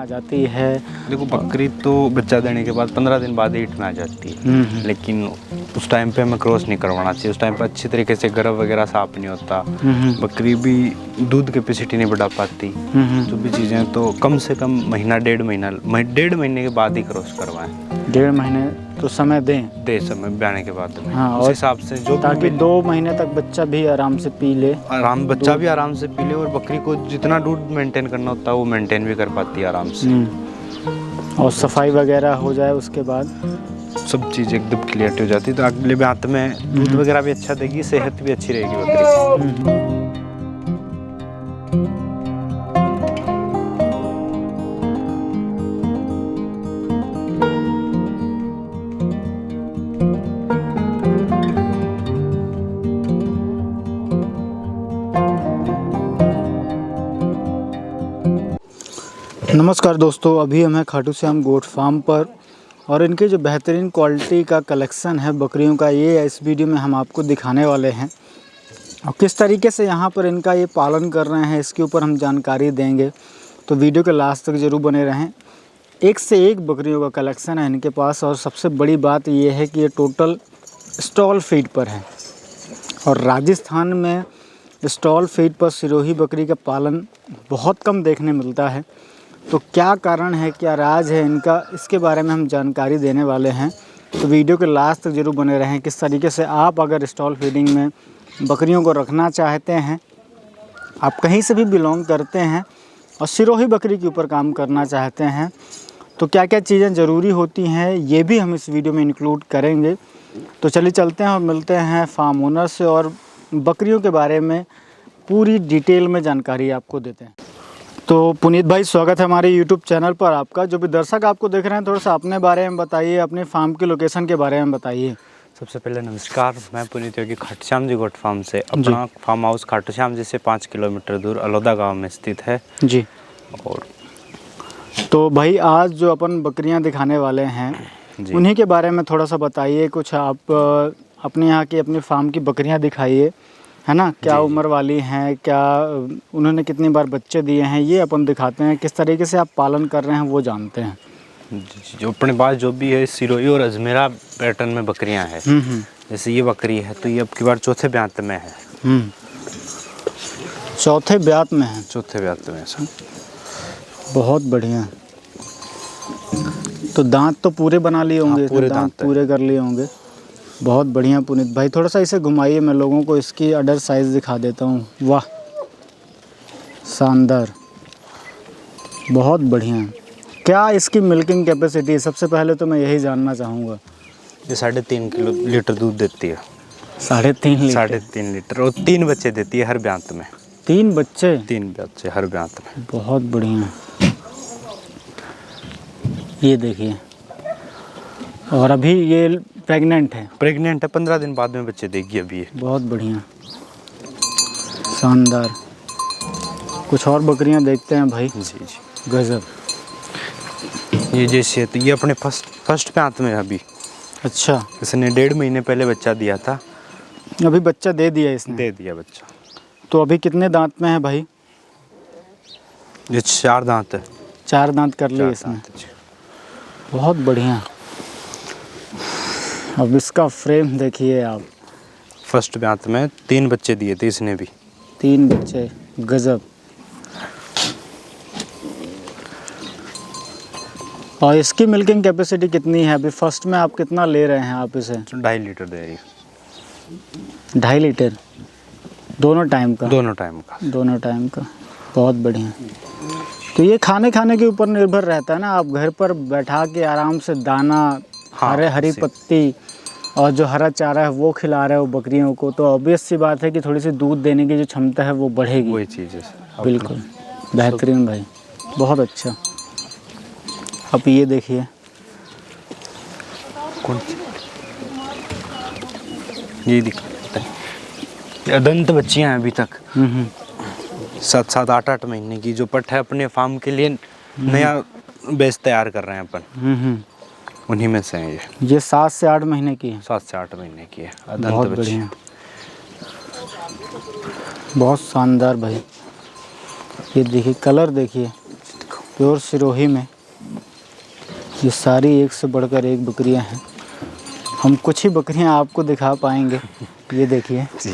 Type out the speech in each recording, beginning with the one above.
आ जाती है। देखो बकरी तो बच्चा देने के बाद 15 दिन बाद ईट में आ जाती है, लेकिन उस टाइम पे हमें क्रॉस नहीं करवाना चाहिए। उस टाइम पे अच्छी तरीके से गर्भ वगैरह साफ नहीं होता, बकरी भी दूध कैपेसिटी नहीं बढ़ा पाती। जो भी चीज़ें तो कम से कम महीना डेढ़ महीने के बाद ही क्रॉस करवाएं। 1.5 महीने तो समय दें समय ब्याने के बाद में। हाँ, उस हिसाब से जो ताकि 2 महीने तक बच्चा भी आराम से पी ले, बच्चा भी आराम से पी ले, और बकरी को जितना दूध मेंटेन करना होता है वो मेंटेन भी कर पाती है आराम से। और सफाई वगैरह हो जाए उसके बाद सब चीज़ एकदम क्लियर हो जाती है, तो अगले ब्यात में दूध वगैरह भी अच्छा देगी, सेहत भी अच्छी रहेगी बकरी की। नमस्कार दोस्तों, अभी हम हैं खाटू श्याम गोट फार्म पर और इनके जो बेहतरीन क्वालिटी का कलेक्शन है बकरियों का, ये इस वीडियो में हम आपको दिखाने वाले हैं। और किस तरीके से यहाँ पर इनका ये पालन कर रहे हैं इसके ऊपर हम जानकारी देंगे, तो वीडियो के लास्ट तक ज़रूर बने रहें। एक से एक बकरियों का कलेक्शन है इनके पास, और सबसे बड़ी बात ये है कि ये टोटल स्टॉल फीड पर है। और राजस्थान में स्टॉल फीड पर सिरोही बकरी का पालन बहुत कम देखने मिलता है। तो क्या कारण है, क्या राज है इनका, इसके बारे में हम जानकारी देने वाले हैं। तो वीडियो के लास्ट तक जरूर बने रहें। किस तरीके से आप अगर स्टॉल फीडिंग में बकरियों को रखना चाहते हैं, आप कहीं से भी बिलोंग करते हैं और सिरोही बकरी के ऊपर काम करना चाहते हैं, तो क्या क्या चीज़ें ज़रूरी होती हैं ये भी हम इस वीडियो में इंक्लूड करेंगे। तो चलिए चलते हैं और मिलते हैं फार्म ओनर से और बकरियों के बारे में पूरी डिटेल में जानकारी आपको देते हैं। तो पुनीत भाई, स्वागत है हमारे YouTube चैनल पर आपका। जो भी दर्शक आपको देख रहे हैं, थोड़ा सा अपने बारे में बताइए, अपने फार्म की लोकेशन के बारे में बताइए। सबसे पहले नमस्कार, मैं पुनीत योगी खाटू श्याम जी गोट फार्म से। अपना फार्म हाउस खाटू श्याम जी से 5 किलोमीटर दूर अलोदा गांव में स्थित है जी। और तो भाई आज जो अपन बकरियां दिखाने वाले हैं उन्हीं के बारे में थोड़ा सा बताइए कुछ। आप अपने यहाँ की अपनी फार्म की बकरियां दिखाइए, है ना। क्या उम्र वाली हैं, क्या उन्होंने कितनी बार बच्चे दिए हैं, ये अपन दिखाते हैं। किस तरीके से आप पालन कर रहे हैं वो जानते हैं। जो अपने पास जो भी है सिरोही और अजमेरा पैटर्न में बकरियां हैं। जैसे ये बकरी है तो ये अब की बार चौथे ब्यात में है। चौथे ब्यात में है? चौथे ब्यात में सर। बहुत बढ़िया। तो दांत तो पूरे बना लिए होंगे? पूरे दांत पूरे कर लिए होंगे। बहुत बढ़िया पुनीत भाई, थोड़ा सा इसे घुमाइए, मैं लोगों को इसकी अडर साइज़ दिखा देता हूँ। वाह, शानदार, बहुत बढ़िया। क्या इसकी मिल्किंग कैपेसिटी है? सबसे पहले तो मैं यही जानना चाहूँगा। ये 3.5 लीटर दूध देती है। 3.5 लीटर और 3 बच्चे देती है हर ब्यात में। 3 बच्चे? 3 बच्चे हर ब्यात में। बहुत बढ़िया। ये देखिए, और अभी ये प्रेग्नेंट है? 15 दिन बाद में बच्चे देगी अभी ये। बहुत बढ़िया, शानदार। कुछ और बकरियां देखते हैं भाई। जी। गजब। ये जैसे तो ये अपने फर्स्ट ब्यात में अभी। अच्छा, इसने 1.5 महीने पहले बच्चा दिया था। अभी बच्चा दे दिया इसने? दे दिया बच्चा। तो अभी कितने दांत में है भाई? ये 4 दांत है। 4 दांत कर लिए इसने। बहुत बढ़िया। अब इसका फ्रेम देखिए आप। फर्स्ट ब्यात में 3 बच्चे दिए थे इसने भी। 3 बच्चे, गजब। और इसकी मिल्किंग कैपेसिटी कितनी है? अभी फर्स्ट में आप कितना ले रहे हैं आप इसे? 2.5 लीटर दे रही है। 2.5 लीटर दोनों टाइम का? दोनों टाइम का। बहुत बढ़िया। तो ये खाने के ऊपर निर्भर रहता है ना। आप घर पर बैठा के आराम से दाना, हरी पत्ती और जो हरा चारा है वो खिला रहे हो बकरियों को, तो ऑब्वियस सी बात है कि थोड़ी सी दूध देने की जो क्षमता है वो बढ़ेगी। वही चीज़ है। बिल्कुल बेहतरीन भाई, बहुत अच्छा। अब ये देखिए, कौन सी? ये दिखता है, ये अदंत बच्चियां हैं अभी तक। 7-7, 8-8 महीने की। जो पट है अपने फार्म के लिए नया बेस तैयार कर रहे हैं अपन। उन्हीं में से हैं ये 7 से 8 महीने की है? 7 से 8 महीने की है। बहुत बढ़िया, बहुत शानदार भाई। ये देखिए, कलर देखिए, प्योर सिरोही में ये सारी एक से बढ़कर एक बकरियां हैं। हम कुछ ही बकरियां आपको दिखा पाएंगे। ये देखिए जी,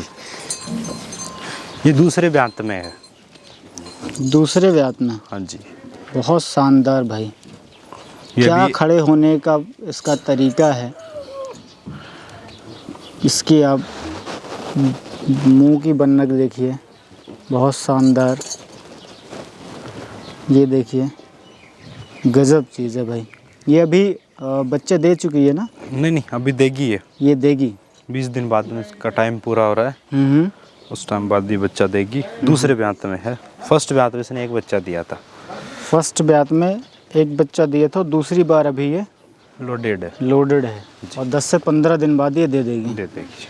ये दूसरे ब्यांत में है। दूसरे ब्यात में। हाँ जी, बहुत शानदार भाई। ये क्या भी खड़े होने का इसका तरीका है। इसकी आप मुंह की बनक देखिए, बहुत शानदार। ये देखिए गजब चीज़ है भाई। ये अभी बच्चे दे चुकी है ना? नहीं, अभी देगी है। ये देगी 20 दिन बाद में इसका टाइम पूरा हो रहा है। हम्म। उस टाइम बाद ये बच्चा देगी। दूसरे ब्यांत में है। फर्स्ट ब्यांत में इसने एक बच्चा दिया था। फर्स्ट ब्यात में एक बच्चा दिया था, दूसरी बार अभी ये लोडेड है। लोडेड है और 10 से 15 दिन बाद ये दे देगी। दे देगी।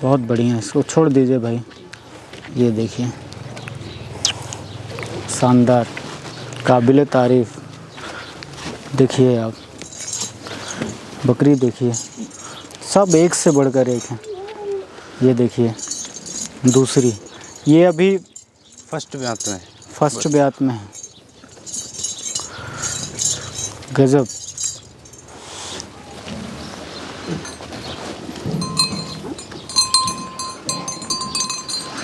बहुत बढ़िया, इसको छोड़ दीजिए भाई। ये देखिए शानदार, काबिल तारीफ़। देखिए आप बकरी देखिए, सब एक से बढ़कर एक हैं। ये देखिए दूसरी, ये अभी फर्स्ट ब्यांत में। फर्स्ट ब्यात में है। गजब।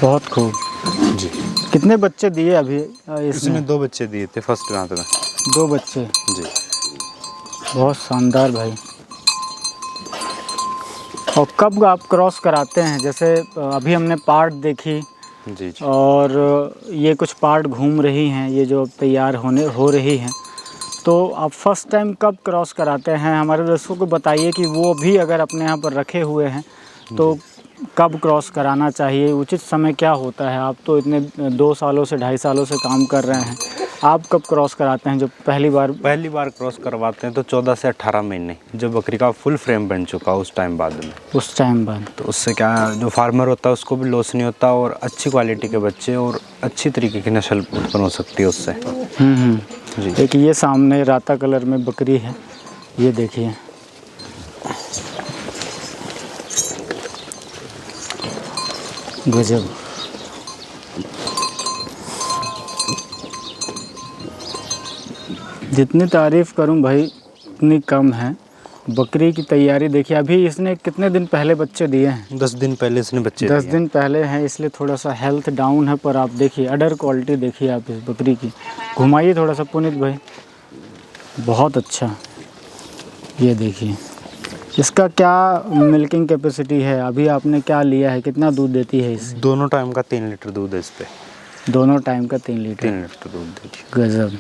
बहुत खूब। जी, कितने बच्चे दिए अभी इसमें? इसने 2 बच्चे दिए थे फर्स्ट ब्यांत में। 2 बच्चे। जी, बहुत शानदार भाई। और कब आप क्रॉस कराते हैं? जैसे अभी हमने पार्ट देखी जी, जी। और ये कुछ पार्ट घूम रही हैं, ये जो तैयार हो रही हैं, तो आप फर्स्ट टाइम कब क्रॉस कराते हैं? हमारे दोस्तों को बताइए कि वो भी अगर अपने यहाँ पर रखे हुए हैं तो कब क्रॉस कराना चाहिए, उचित समय क्या होता है? आप तो इतने 2 सालों से 2.5 सालों से काम कर रहे हैं, आप कब क्रॉस कराते हैं? जब पहली बार क्रॉस करवाते हैं तो 14 से 18 महीने, जब बकरी का फुल फ्रेम बन चुका उस टाइम बाद में। उस टाइम बाद तो उससे क्या है, जो फार्मर होता है उसको भी लॉस नहीं होता और अच्छी क्वालिटी के बच्चे और अच्छी तरीके की नस्ल उत्पन्न हो सकती है उससे। जी, एक ये सामने राता कलर में बकरी है, ये देखिए। गजब। जितनी तारीफ़ करूं भाई उतनी कम है। बकरी की तैयारी देखिए। अभी इसने कितने दिन पहले बच्चे दिए हैं? 10 दिन पहले इसने बच्चे 10 दिए। दिन पहले हैं, इसलिए थोड़ा सा हेल्थ डाउन है। पर आप देखिए अडर क्वालिटी देखिए आप इस बकरी की। घुमाइए थोड़ा सा पुनीत भाई। बहुत अच्छा। ये देखिए इसका क्या मिल्किंग कैपेसिटी है? अभी आपने क्या लिया है, कितना दूध देती है इससे? दोनों टाइम का 3 लीटर दूध है इस पे। दोनों टाइम का 3 लीटर। 3 लीटर दूध देती गजब।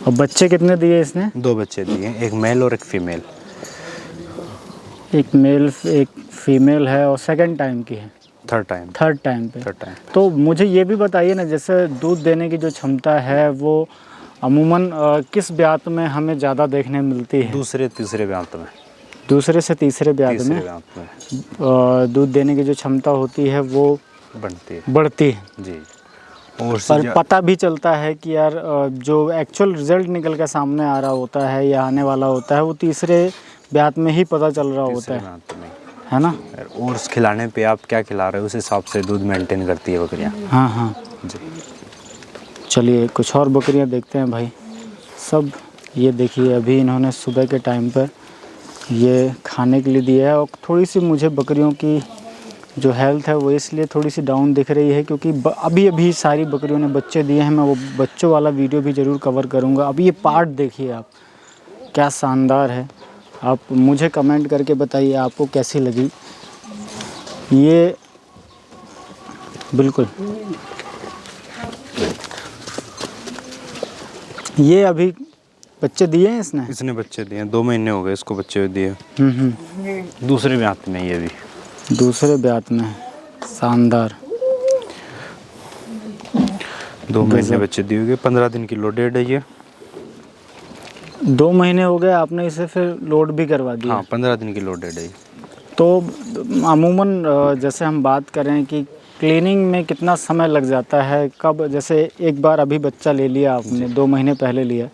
और बच्चे कितने दिए इसने? 2 बच्चे दिए, एक मेल और एक फीमेल। एक मेल एक फीमेल है और सेकंड टाइम की है? थर्ड टाइम पे। तो मुझे ये भी बताइए ना, जैसे दूध देने की जो क्षमता है वो अमूमन किस ब्यात में हमें ज़्यादा देखने मिलती है? दूसरे तीसरे ब्यांत में। दूसरे से तीसरे ब्यात में दूध देने की जो क्षमता होती है वो बढ़ती है। जी। और पता भी चलता है कि यार जो एक्चुअल रिजल्ट निकल कर सामने आ रहा होता है या आने वाला होता है वो तीसरे ब्यात में ही पता चल रहा होता है ना? और उस खिलाने पे आप क्या खिला रहे हो उस हिसाब से दूध मेंटेन करती है बकरियाँ। हाँ जी। चलिए कुछ और बकरियाँ देखते हैं भाई। सब ये देखिए अभी इन्होंने सुबह के टाइम पर ये खाने के लिए दिया है। और थोड़ी सी मुझे बकरियों की जो हेल्थ है वो इसलिए थोड़ी सी डाउन दिख रही है क्योंकि अभी सारी बकरियों ने बच्चे दिए हैं। मैं वो बच्चों वाला वीडियो भी ज़रूर कवर करूँगा। अभी ये पार्ट देखिए आप, क्या शानदार है। आप मुझे कमेंट करके बताइए आपको कैसी लगी। ये बिल्कुल ये अभी बच्चे दिए हैं इसने बच्चे दिए, 2 महीने हो गए इसको बच्चे दिए। दूसरे ब्यात में, ये भी दूसरे ब्यात में। शानदार। 2 महीने बच्चे दिए हुए, 15 दिन की लोडेड है ये। 2 महीने हो गए आपने इसे फिर लोड भी करवा दिया? हाँ, 15 दिन की लोडेड है। तो अमूमन जैसे हम बात करें कि क्लीनिंग में कितना समय लग जाता है? कब, जैसे एक बार अभी बच्चा ले लिया आपने, 2 महीने पहले लिया,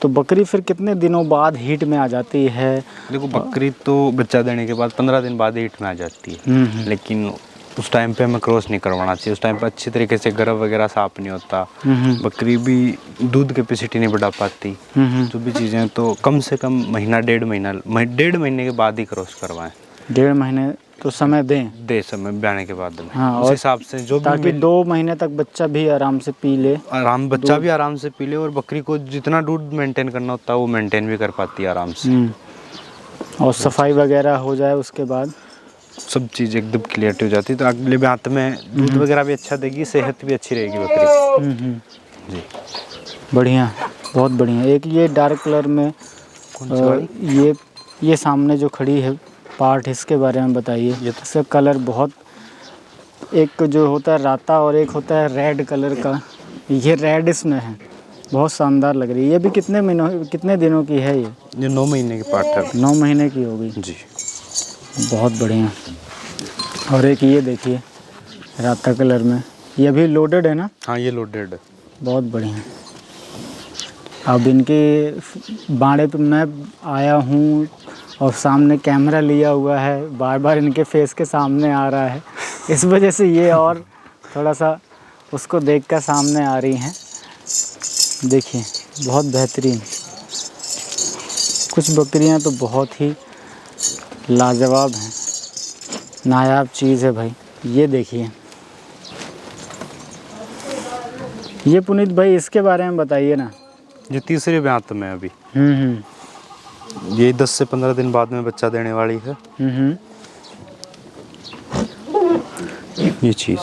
तो बकरी फिर कितने दिनों बाद हीट में आ जाती है? देखो बकरी तो बच्चा देने के बाद 15 दिन बाद हीट में आ जाती है, लेकिन उस टाइम पे हमें क्रॉस नहीं करवाना चाहिए। उस टाइम पे अच्छी तरीके से गर्भ वगैरह साफ नहीं होता, बकरी भी दूध कैपेसिटी नहीं बढ़ा पाती, जो भी चीज़ें, तो कम से कम महीना 1.5 महीने के बाद ही क्रॉस करवाएं। 1.5 महीने तो समय दें समय ब्याने के बाद में। हाँ, उस हिसाब से जो भी ताकि 2 महीने तक बच्चा भी आराम से पी ले, बच्चा भी आराम से पी ले, और बकरी को जितना दूध मेंटेन करना होता है वो मेंटेन भी कर पाती है आराम से। और सफाई वगैरह हो जाए उसके बाद सब चीज़ एकदम क्लियर हो जाती है, तो अगले ब्यात में दूध वगैरह भी अच्छा देगी, सेहत भी अच्छी रहेगी बकरी। जी बढ़िया, बहुत बढ़िया। एक ये डार्क कलर में ये सामने जो खड़ी है पार्ट, इसके बारे में बताइए। ये इसका कलर बहुत, एक जो होता है राता और एक होता है रेड कलर का, ये रेड इसमें है, बहुत शानदार लग रही है। ये भी कितने दिनों की है ये 9 महीने की पार्ट है। 9 महीने की होगी जी, बहुत बढ़िया। और एक ये देखिए राता कलर में, ये भी लोडेड है ना? हाँ, ये लोडेड है। बहुत बढ़िया। अब इनके बाड़े पे मैं आया हूँ और सामने कैमरा लिया हुआ है, बार बार इनके फेस के सामने आ रहा है, इस वजह से ये और थोड़ा सा उसको देखकर सामने आ रही हैं। देखिए बहुत बेहतरीन। कुछ बकरियां तो बहुत ही लाजवाब हैं, नायाब चीज़ है भाई। ये देखिए, ये पुनीत भाई इसके बारे में बताइए ना। ये तीसरे ब्यात में अभी ये 10 से 15 दिन बाद में बच्चा देने वाली है। ये चीज़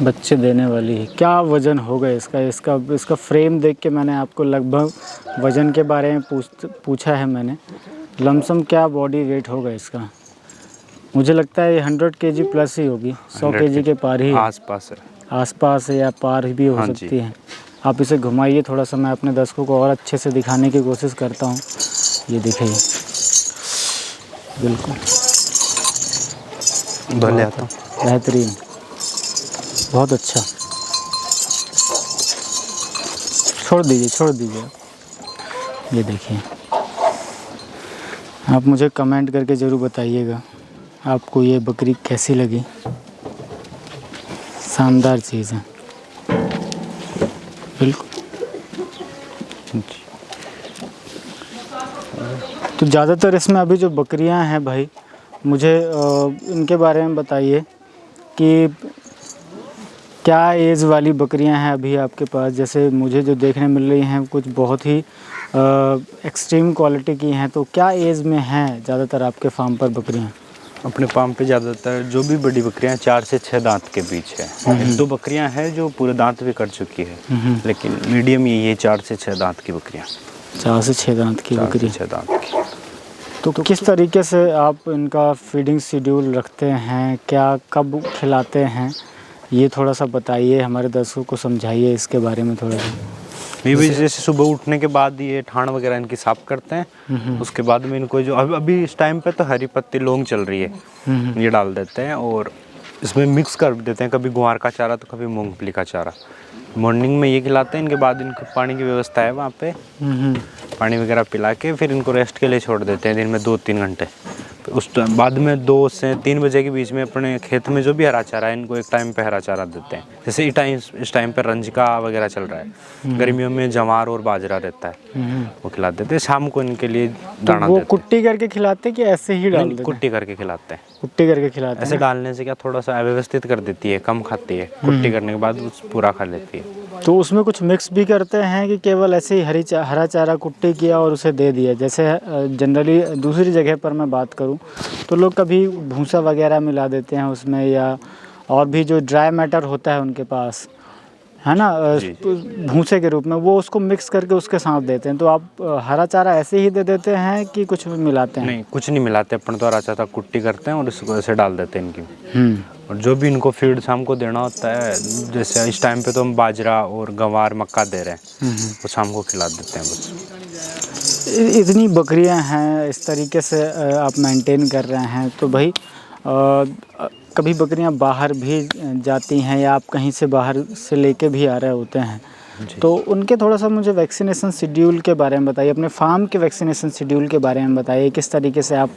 बच्चे देने वाली है। क्या वज़न होगा इसका फ्रेम देख के मैंने आपको लगभग वज़न के बारे में पूछा है मैंने। लमसम क्या बॉडी वेट होगा इसका? मुझे लगता है ये 100 kg प्लस ही होगी, 100 kg के पार ही है। आसपास है या पार भी हो सकती है। आप इसे घुमाइए थोड़ा सा, मैं अपने दर्शकों को और अच्छे से दिखाने की कोशिश करता हूँ। ये देखिए, बिल्कुल बेहतरीन, बहुत अच्छा। छोड़ दीजिए। ये देखिए, आप मुझे कमेंट करके ज़रूर बताइएगा आपको ये बकरी कैसी लगी। शानदार चीज़ है बिल्कुल। तो ज़्यादातर इसमें अभी जो बकरियां हैं भाई, मुझे इनके बारे में बताइए कि क्या एज वाली बकरियां हैं अभी आपके पास? जैसे मुझे जो देखने मिल रही हैं कुछ बहुत ही एक्सट्रीम क्वालिटी की हैं, तो क्या एज में हैं ज़्यादातर आपके फार्म पर बकरियां? अपने फार्म पे ज़्यादातर जो भी बड़ी बकरियां 4 से 6 दांत के बीच है। 1-2 बकरियां हैं जो पूरे दांत भी कर चुकी है, लेकिन मीडियम ये 4 से 6 दांत की बकरियां। 4 से 6 दांत की बकरी। 6 दांत की। तो किस तरीके से आप इनका फीडिंग शेड्यूल रखते हैं, क्या कब खिलाते हैं, ये थोड़ा सा बताइए, हमारे दर्शकों को समझाइए इसके बारे में थोड़ा सा। ये भी जैसे सुबह उठने के बाद ये ठाण वगैरह इनकी साफ करते हैं, उसके बाद में इनको जो अभी इस टाइम पे तो हरी पत्ती लौंग चल रही है, ये डाल देते हैं और इसमें मिक्स कर देते हैं, कभी गुआर का चारा तो कभी मूंगफली का चारा। मॉर्निंग में ये खिलाते हैं, इनके बाद इनको पानी की व्यवस्था है वहाँ पे, पानी वगैरह पिला के फिर इनको रेस्ट के लिए छोड़ देते हैं दिन में 2-3 घंटे। उस बाद में 2 से 3 बजे के बीच में अपने खेत में जो भी हरा चारा है इनको एक टाइम पे हरा चारा देते हैं। जैसे इस टाइम पे रंजका वगैरह चल रहा है, गर्मियों में जवार और बाजरा रहता है, वो खिला देते हैं। शाम को इनके लिए दाना वो देते हैं। कुट्टी करके खिलाते हैं कि ऐसे ही डाल देते हैं? कुट्टी करके खिलाते हैं। कुट्टी करके खिलाते हैं। ऐसे डालने से क्या थोड़ा सा अव्यवस्थित कर देती है, कम खाती है, कुट्टी करने के बाद पूरा खा लेती है। तो उसमें कुछ मिक्स भी करते हैं कि केवल ऐसे ही हरा चारा कुट्टी किया और उसे दे दिया? जैसे जनरली दूसरी जगह पर मैं बात करूं तो लोग कभी भूसा वगैरह मिला देते हैं उसमें, या और भी जो ड्राई मैटर होता है उनके पास, है ना, भूसे के रूप में, वो उसको मिक्स करके उसके साथ देते हैं। तो आप हरा चारा ऐसे ही दे देते हैं कि कुछ मिलाते हैं? नहीं, कुछ नहीं मिलाते, अपन तो हरा चारा कुट्टी करते हैं और इसको ऐसे डाल देते हैं इनकी। और जो भी इनको फीड शाम को देना होता है, जैसे इस टाइम पे तो हम बाजरा और गंवार मक्का दे रहे हैं, वो शाम को खिला देते हैं बस। इतनी बकरियां हैं, इस तरीके से आप मेंटेन कर रहे हैं, तो भाई कभी बकरियां बाहर भी जाती हैं या आप कहीं से बाहर से लेके भी आ रहे होते हैं, तो उनके थोड़ा सा मुझे वैक्सीनेशन शेड्यूल के बारे में बताइए, अपने फार्म के वैक्सीनेशन शेड्यूल के बारे में बताइए। किस तरीके से आप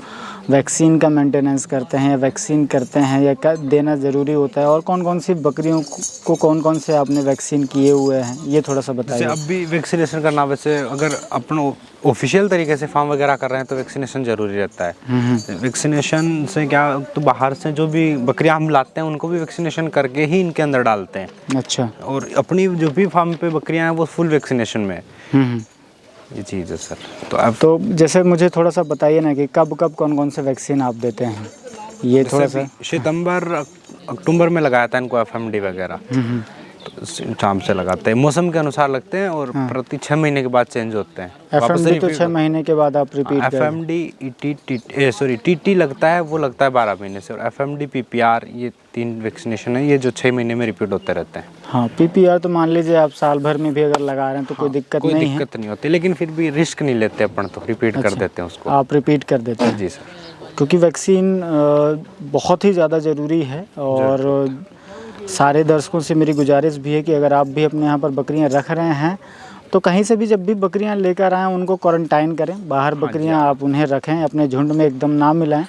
वैक्सीन का मेंटेनेंस करते हैं, या वैक्सीन करते हैं, या देना ज़रूरी होता है, और कौन कौन सी बकरियों को कौन कौन से आपने वैक्सीन किए हुए हैं, ये थोड़ा सा बताइए। अब भी वैक्सीनेशन करना, वैसे अगर अपन ऑफिशियल तरीके से फार्म वगैरह कर रहे हैं तो वैक्सीनेशन ज़रूरी रहता है। वैक्सीनेशन से क्या, तो बाहर से जो भी बकरियां हम लाते हैं उनको भी वैक्सीनेशन करके ही इनके अंदर डालते हैं। अच्छा। और अपनी जो भी फार्म पे बकरियां हैं वो फुल वैक्सीनेशन में है। ये चीज़ है सर। तो अब तो जैसे मुझे थोड़ा सा बताइए ना कि कब कब कौन कौन से वैक्सीन आप देते हैं, ये थोड़ा सा। सितंबर अक्टूबर में लगाया था इनको FMD वगैरह, तो शाम से लगाते हैं, मौसम के अनुसार लगते हैं, और प्रति 6 महीने के बाद चेंज होते हैं। FMD तो 6 महीने के बाद आप रिपीट करें। FMD TT लगता है, वो लगता है 12 महीने से, और FMD PPR, ये 3 वैक्सीनेशन है, ये जो 6 महीने में रिपीट होते रहते हैं। हाँ, PPR तो मान लीजिए आप साल भर में भी अगर लगा रहे हैं तो कोई दिक्कत नहीं है। कोई दिक्कत नहीं होती, लेकिन फिर भी रिस्क नहीं लेते अपन, तो रिपीट कर देते हैं उसको। आप रिपीट कर देते हैं। जी सर। क्योंकि वैक्सीन बहुत ही ज़्यादा ज़रूरी है, और सारे दर्शकों से मेरी गुजारिश भी है कि अगर आप भी अपने यहाँ पर बकरियाँ रख रहे हैं तो कहीं से भी जब भी बकरियाँ लेकर आएँ उनको क्वारंटाइन करें। बाहर बकरियाँ आप उन्हें रखें, अपने झुंड में एकदम ना मिलाएं।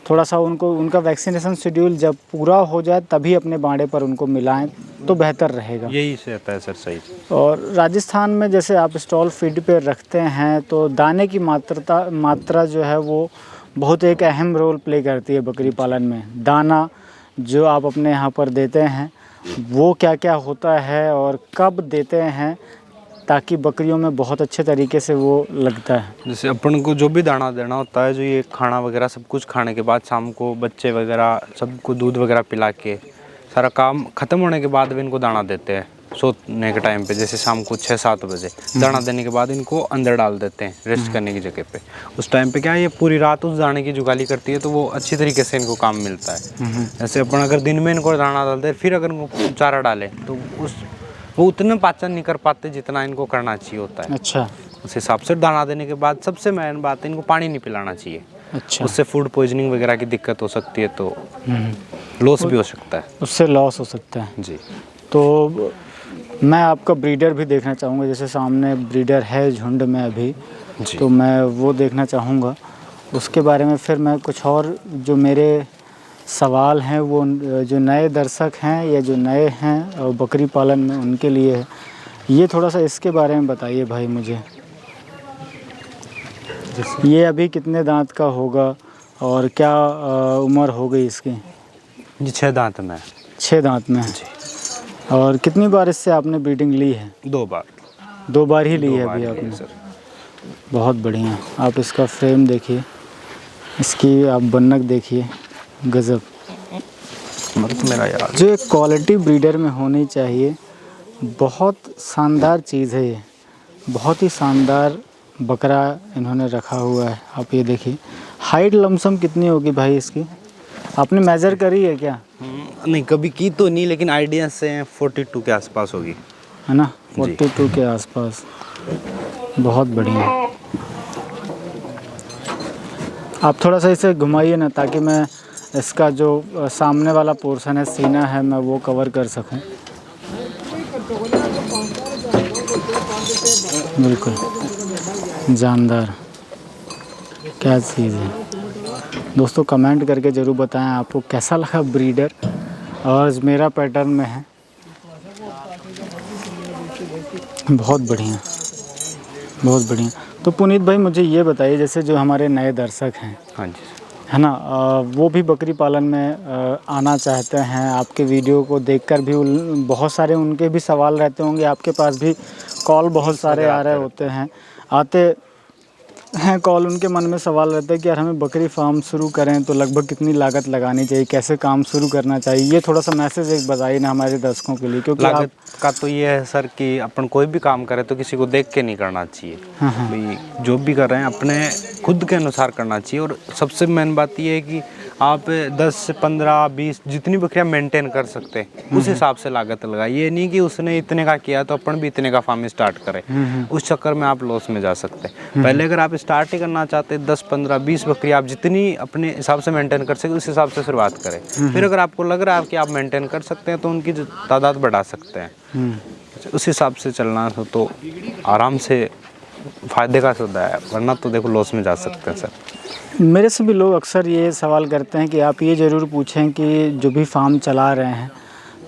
थोड़ा सा उनको, उनका वैक्सीनेशन शेड्यूल जब पूरा हो जाए तभी अपने बाड़े पर उनको मिलाएं तो बेहतर रहेगा। यही से रहता है सर, सही। और राजस्थान में जैसे आप स्टॉल फीड पे रखते हैं तो दाने की मात्रा जो है वो बहुत एक अहम रोल प्ले करती है बकरी पालन में। दाना जो आप अपने यहाँ पर देते हैं वो क्या क्या होता है और कब देते हैं, ताकि बकरियों में बहुत अच्छे तरीके से वो लगता है। जैसे अपन को जो भी दाना देना होता है, जो ये खाना वगैरह सब कुछ खाने के बाद शाम को बच्चे वगैरह सबको दूध वगैरह पिला के सारा काम ख़त्म होने के बाद भी इनको दाना देते हैं। सोने के टाइम पे, जैसे शाम को 6-7 बजे दाना देने के बाद इनको अंदर डाल देते हैं रेस्ट करने की जगह पे। उस टाइम पे क्या है, ये पूरी रात उस दाने की जुगाली करती है, तो वो अच्छी तरीके से इनको काम मिलता है। जैसे अपन अगर दिन में इनको दाना डालते हैं, फिर अगर इनको चारा डालें तो वो उतना पाचन नहीं कर पाते जितना इनको करना चाहिए होता है। अच्छा। उस हिसाब से दाना देने के बाद सबसे मेन बात है, इनको पानी नहीं पिलाना चाहिए। अच्छा। उससे फूड पॉइजनिंग वगैरह की दिक्कत हो सकती है, तो लॉस भी हो सकता है, उससे लॉस हो सकता है जी। तो मैं आपका ब्रीडर भी देखना चाहूँगा, जैसे सामने ब्रीडर है झुंड में अभी, तो मैं वो देखना चाहूँगा। उसके बारे में फिर मैं कुछ और जो मेरे सवाल हैं वो जो नए दर्शक हैं या जो नए हैं और बकरी पालन में उनके लिए है, ये थोड़ा सा इसके बारे में बताइए भाई मुझे। ये अभी कितने दांत का होगा और क्या उम्र हो गई इसकी? जी 6 दांत में। 6 दांत में जी। और कितनी बार इससे आपने ब्रीडिंग ली है? 2 बार। 2 बार ही ली है अभी आपने? सर बहुत बढ़िया। आप इसका फ्रेम देखिए, इसकी आप बन्नक देखिए, गज़ब। मेरा यार जो एक क्वालिटी ब्रीडर में होनी चाहिए, बहुत शानदार चीज़ है ये, बहुत ही शानदार बकरा इन्होंने रखा हुआ है। आप ये देखिए, हाइट लमसम कितनी होगी भाई इसकी? आपने मेज़र करी है क्या? नहीं, कभी की तो नहीं, लेकिन आइडिया से 42 के आसपास होगी, है ना? 42 के आसपास। बहुत बढ़िया। आप थोड़ा सा इसे घुमाइए ना, ताकि मैं इसका जो सामने वाला पोर्शन है, सीना है, मैं वो कवर कर सकूं। बिल्कुल जानदार, क्या चीज़ है। दोस्तों कमेंट करके ज़रूर बताएं आपको कैसा लगा ब्रीडर, और मेरा पैटर्न में है। बहुत बढ़िया, बहुत बढ़िया। तो पुनीत भाई मुझे ये बताइए, जैसे जो हमारे नए दर्शक हैं, हाँ जी, है ना, वो भी बकरी पालन में आना चाहते हैं, आपके वीडियो को देखकर भी बहुत सारे उनके भी सवाल रहते होंगे, आपके पास भी कॉल बहुत सारे आ रहे होते हैं, आते हैं कॉल, उनके मन में सवाल रहता है कि यार हमें बकरी फार्म शुरू करें तो लगभग कितनी लागत लगानी चाहिए, कैसे काम शुरू करना चाहिए, ये थोड़ा सा मैसेज एक बताइए ना हमारे दर्शकों के लिए। क्योंकि लागत का तो ये है सर कि अपन कोई भी काम करें तो किसी को देख के नहीं करना चाहिए। भाई जो भी कर रहे हैं अपने खुद के अनुसार करना चाहिए, और सबसे मेन बात ये है कि आप 10 से 15 20 जितनी बकरियां मेंटेन कर सकते हैं उस हिसाब से लागत लगाए। ये नहीं कि उसने इतने का किया तो अपन भी इतने का फार्म स्टार्ट करें, उस चक्कर में आप लॉस में जा सकते हैं। पहले अगर आप स्टार्ट ही करना चाहते हैं 10 15 20 बकरी आप जितनी अपने हिसाब से मेंटेन कर सके उस हिसाब से शुरुआत करें। फिर अगर आपको लग रहा है कि आप मेंटेन कर सकते हैं तो उनकी तादाद बढ़ा सकते हैं। उस हिसाब से चलना तो आराम से फ़ायदे का सौदा है, वरना तो देखो लॉस में जा सकते हैं सर। मेरे से भी लोग अक्सर ये सवाल करते हैं कि आप ये ज़रूर पूछें कि जो भी फार्म चला रहे हैं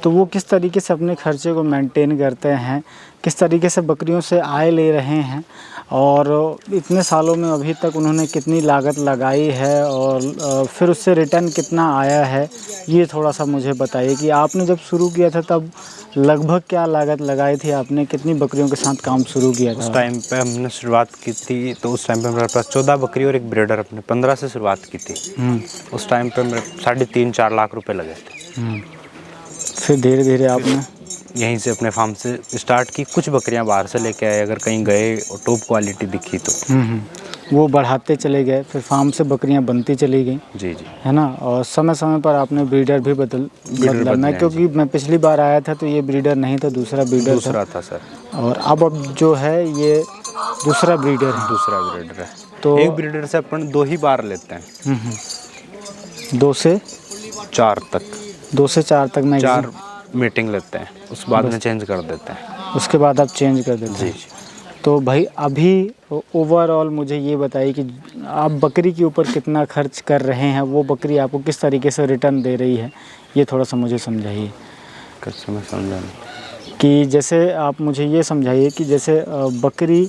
तो वो किस तरीके से अपने खर्चे को मेंटेन करते हैं, किस तरीके से बकरियों से आय ले रहे हैं और इतने सालों में अभी तक उन्होंने कितनी लागत लगाई है और फिर उससे रिटर्न कितना आया है। ये थोड़ा सा मुझे बताइए कि आपने जब शुरू किया था तब लगभग क्या लागत लगाई थी आपने, कितनी बकरियों के साथ काम शुरू किया था? उस टाइम पे हमने शुरुआत की थी तो उस टाइम पे मेरे पास 14 बकरी और एक ब्रीडर, अपने 15 से शुरुआत की थी। उस टाइम पे मेरे 3.5-4 लाख रुपए लगे थे। फिर धीरे धीरे आपने यहीं से अपने फार्म से स्टार्ट की। कुछ बकरियां बाहर से लेके आए, अगर कहीं गए और टॉप क्वालिटी दिखी तो वो बढ़ाते चले गए, फिर फार्म से बकरियां बनती चली गई। जी जी, है ना। और समय समय पर आपने ब्रीडर भी बदला। मैं क्योंकि मैं पिछली बार आया था तो ये ब्रीडर नहीं था, दूसरा ब्रीडर था सर। और अब जो है ये दूसरा ब्रीडर है। तो एक ब्रीडर से अपन 2 ही बार लेते हैं। 2 से 4 तक 4 मैं 4 मीटिंग लेते हैं, उस बाद में चेंज कर देते हैं। उसके बाद आप चेंज कर देते हैं। तो भाई अभी ओवरऑल मुझे ये बताइए कि आप बकरी के ऊपर कितना खर्च कर रहे हैं, वो बकरी आपको किस तरीके से रिटर्न दे रही है, ये थोड़ा सा मुझे समझाइए। कैसे मैं समझा नहीं? कि जैसे आप मुझे ये समझाइए कि जैसे बकरी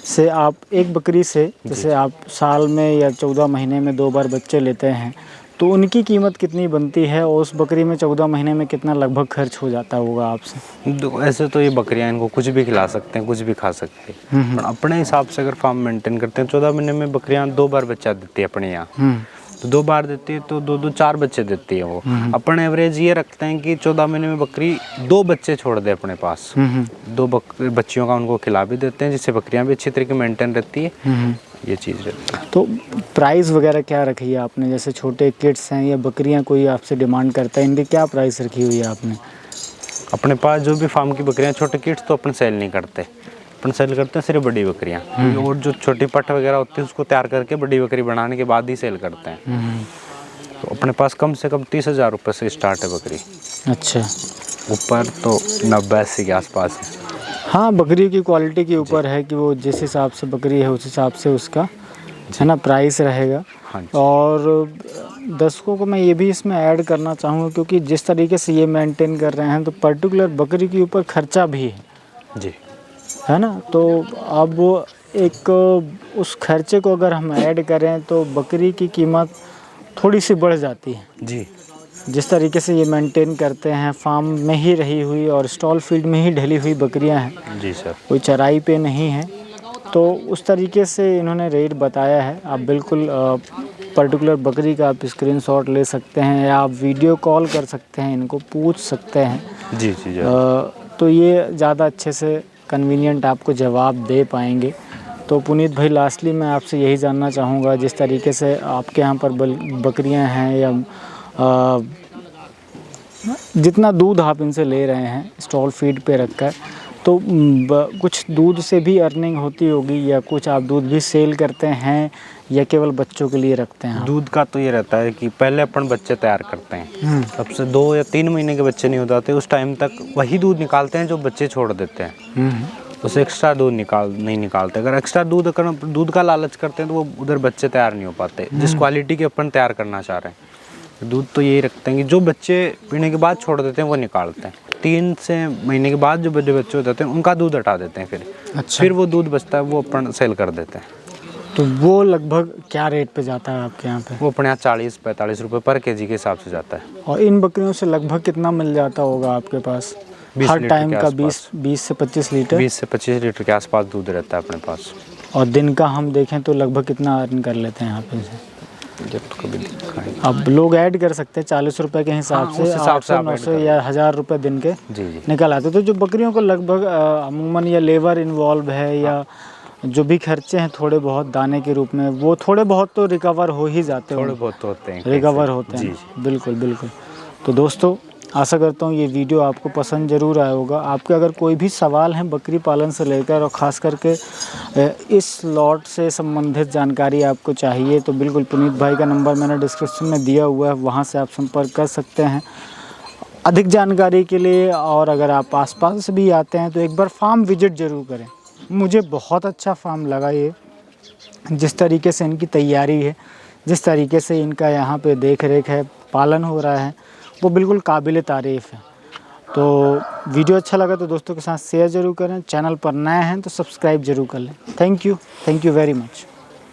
से आप एक बकरी से जैसे आप साल में या 14 महीने में 2 बार बच्चे लेते हैं तो उनकी कीमत कितनी बनती है और उस बकरी में 14 महीने में कितना लगभग खर्च हो जाता होगा आपसे? ऐसे तो ये बकरियां इनको कुछ भी खिला सकते हैं, कुछ भी खा सकते हैं, पर अपने हिसाब से अगर फार्म मेंटेन करते हैं 14 महीने में बकरियां 2 बार बच्चा देती है अपने यहाँ। तो 2 बार देती है तो 2 4 बच्चे देती है वो। अपन एवरेज ये रखते हैं कि 14 महीने में बकरी 2 बच्चे छोड़ दे अपने पास। 2 बच्चियों का उनको खिला भी देते हैं, जिससे बकरियां भी अच्छी तरीके मेंटेन रहती है। ये चीज़ रहती है। तो प्राइस वगैरह क्या रखी है आपने? जैसे छोटे किड्स हैं या बकरियां कोई आपसे डिमांड करता है, इनकी क्या प्राइस रखी हुई है आपने? अपने पास जो भी फार्म की बकरियां, छोटे किड्स तो अपन सेल नहीं करते, अपन सेल करते हैं सिर्फ बड़ी बकरियां। और जो छोटी पट वगैरह होती है उसको तैयार करके बड़ी बकरी बनाने के बाद ही सेल करते हैं। तो अपने पास कम से कम 30,000 रुपये से स्टार्ट है बकरी। अच्छा, ऊपर तो 90-80 के आसपास है। हाँ, बकरी की क्वालिटी के ऊपर है कि वो जिस हिसाब से बकरी है उस हिसाब से उसका है ना प्राइस रहेगा। हाँ। और दर्शकों को मैं ये भी इसमें ऐड करना चाहूँगा क्योंकि जिस तरीके से ये मेंटेन कर रहे हैं तो पर्टिकुलर बकरी के ऊपर खर्चा भी है जी, है ना। तो अब एक उस खर्चे को अगर हम ऐड करें तो बकरी की कीमत थोड़ी सी बढ़ जाती है जी। जिस तरीके से ये मेंटेन करते हैं, फार्म में ही रही हुई और स्टॉल फीड में ही ढली हुई बकरियां हैं। जी सर। कोई चराई पे नहीं है, तो उस तरीके से इन्होंने रेट बताया है। आप बिल्कुल पर्टिकुलर बकरी का आप स्क्रीनशॉट ले सकते हैं या आप वीडियो कॉल कर सकते हैं, इनको पूछ सकते हैं। जी जी। तो ये ज़्यादा अच्छे से कन्वीनियंट आपको जवाब दे पाएंगे। तो पुनीत भाई, लास्टली मैं आपसे यही जानना चाहूँगा, जिस तरीके से आपके यहाँ पर बकरियाँ हैं या जितना दूध आप इनसे ले रहे हैं स्टॉल फीड पे रखकर, तो कुछ दूध से भी अर्निंग होती होगी या कुछ आप दूध भी सेल करते हैं या केवल बच्चों के लिए रखते हैं? दूध का तो ये रहता है कि पहले अपन बच्चे तैयार करते हैं, तब से 2 या 3 महीने के बच्चे नहीं हो जाते, उस टाइम तक वही दूध निकालते हैं जो बच्चे छोड़ देते हैं। उससे एक्स्ट्रा दूध नहीं निकालते। अगर एक्स्ट्रा दूध का लालच करते हैं तो वो उधर बच्चे तैयार नहीं हो पाते जिस क्वालिटी के अपन तैयार करना चाह रहे हैं। दूध तो यही रखते हैं कि जो बच्चे पीने के बाद छोड़ देते हैं वो निकालते हैं। 3 से महीने के बाद जो बड़े बच्चे हो जाते हैं उनका दूध हटा देते हैं फिर। अच्छा। फिर वो दूध बचता है वो अपन सेल कर देते हैं। तो वो लगभग क्या रेट पे जाता है आपके यहाँ पे? वो अपने यहाँ 40-45 रुपये पर केजी के हिसाब से जाता है। और इन बकरियों से लगभग कितना मिल जाता होगा आपके पास? 20 हर लीटर टाइम के का आसपास। 20 से 25 लीटर? 20 से 25 लीटर के आसपास दूध रहता है अपने पास। और दिन का हम देखें तो लगभग कितना अर्न कर लेते हैं यहाँ पे से? जब तो कभी दिखा है। अब लोग ऐड कर सकते हैं 40 रुपए के हिसाब हाँ, से, उस हिसाब से 800-900 या 1000 रुपए दिन के जी जी। निकल आते। तो जो बकरियों को लगभग अमूमन या लेबर इन्वॉल्व है या जो भी खर्चे हैं थोड़े बहुत दाने के रूप में, वो थोड़े बहुत तो रिकवर हो ही जाते हैं। थोड़े बहुत तो होते हैं, रिकवर होते हैं। बिल्कुल बिल्कुल। तो दोस्तों, आशा करता हूँ ये वीडियो आपको पसंद ज़रूर आया होगा। आपके अगर कोई भी सवाल हैं बकरी पालन से लेकर और ख़ास करके इस लॉट से संबंधित जानकारी आपको चाहिए तो बिल्कुल पुनीत भाई का नंबर मैंने डिस्क्रिप्शन में दिया हुआ है, वहाँ से आप संपर्क कर सकते हैं। अधिक जानकारी के लिए और अगर आप आसपास भी आते हैं तो एक बार फार्म विजिट ज़रूर करें। मुझे बहुत अच्छा फार्म लगा ये, जिस तरीके से इनकी तैयारी है, जिस तरीके से इनका यहाँ पे देख रेख है, पालन हो रहा है, वो बिल्कुल काबिल तारीफ़ है। तो वीडियो अच्छा लगा तो दोस्तों के साथ शेयर ज़रूर करें। चैनल पर नए हैं तो सब्सक्राइब ज़रूर कर लें। Thank you very much.